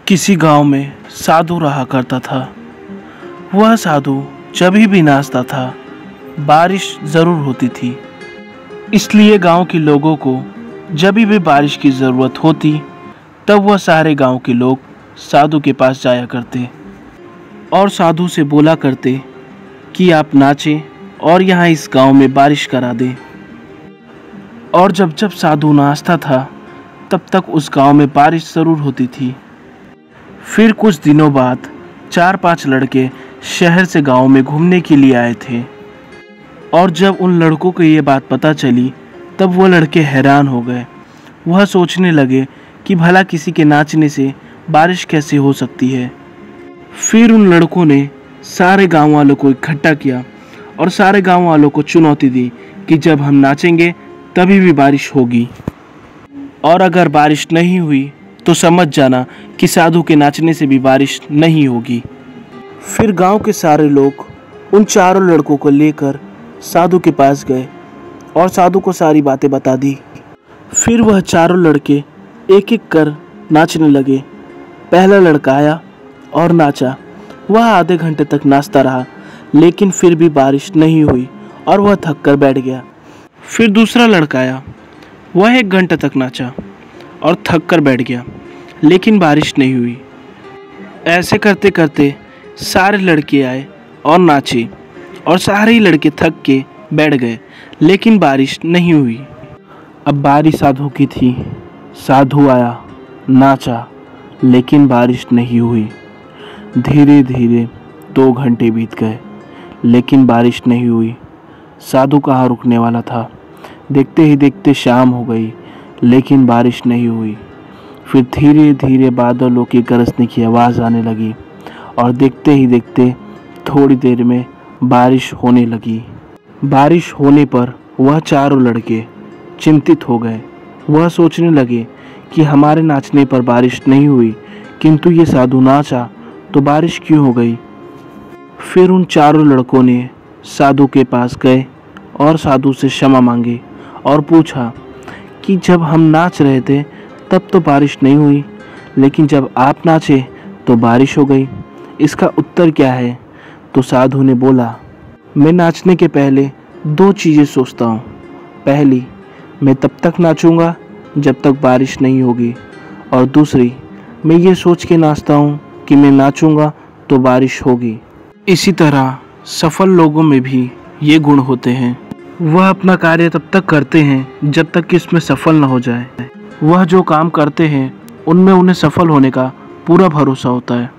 किसी गांव में साधु रहा करता था। वह साधु जब भी नाचता था बारिश ज़रूर होती थी। इसलिए गांव के लोगों को जब भी बारिश की ज़रूरत होती तब वह सारे गांव के लोग साधु के पास जाया करते और साधु से बोला करते कि आप नाचें और यहाँ इस गांव में बारिश करा दें। और जब जब साधु नाचता था तब तक उस गांव में बारिश ज़रूर होती थी। फिर कुछ दिनों बाद 4-5 लड़के शहर से गांव में घूमने के लिए आए थे और जब उन लड़कों को ये बात पता चली तब वो लड़के हैरान हो गए। वह सोचने लगे कि भला किसी के नाचने से बारिश कैसे हो सकती है। फिर उन लड़कों ने सारे गांव वालों को इकट्ठा किया और सारे गांव वालों को चुनौती दी कि जब हम नाचेंगे तभी भी बारिश होगी और अगर बारिश नहीं हुई तो समझ जाना कि साधु के नाचने से भी बारिश नहीं होगी। फिर गांव के सारे लोग उन चारों लड़कों को लेकर साधु के पास गए और साधु को सारी बातें बता दी। फिर वह चारों लड़के एक एक कर नाचने लगे। पहला लड़का आया और नाचा। वह आधे घंटे तक नाचता रहा लेकिन फिर भी बारिश नहीं हुई और वह थक कर बैठ गया। फिर दूसरा लड़का आया। वह 1 घंटे तक नाचा और थक कर बैठ गया लेकिन बारिश नहीं हुई। ऐसे करते करते सारे लड़के आए और नाचे और सारे ही लड़के थक के बैठ गए लेकिन बारिश नहीं हुई। अब बारी साधु की थी। साधु आया, नाचा लेकिन बारिश नहीं हुई। धीरे धीरे 2 घंटे बीत गए लेकिन बारिश नहीं हुई। साधु कहाँ रुकने वाला था। देखते ही देखते शाम हो गई लेकिन बारिश नहीं हुई। फिर धीरे धीरे बादलों की गरजने की आवाज़ आने लगी और देखते ही देखते थोड़ी देर में बारिश होने लगी। बारिश होने पर वह चारों लड़के चिंतित हो गए। वह सोचने लगे कि हमारे नाचने पर बारिश नहीं हुई किंतु ये साधु नाचा तो बारिश क्यों हो गई। फिर उन चारों लड़कों ने साधु के पास गए और साधु से क्षमा मांगी और पूछा कि जब हम नाच रहे थे तब तो बारिश नहीं हुई लेकिन जब आप नाचे तो बारिश हो गई, इसका उत्तर क्या है। तो साधु ने बोला, मैं नाचने के पहले 2 चीज़ें सोचता हूँ। पहली, मैं तब तक नाचूंगा जब तक बारिश नहीं होगी और दूसरी, मैं ये सोच के नाचता हूँ कि मैं नाचूंगा तो बारिश होगी। इसी तरह सफल लोगों में भी ये गुण होते हैं। वह अपना कार्य तब तक करते हैं जब तक कि इसमें सफल न हो जाए। वह जो काम करते हैं उनमें उन्हें सफल होने का पूरा भरोसा होता है।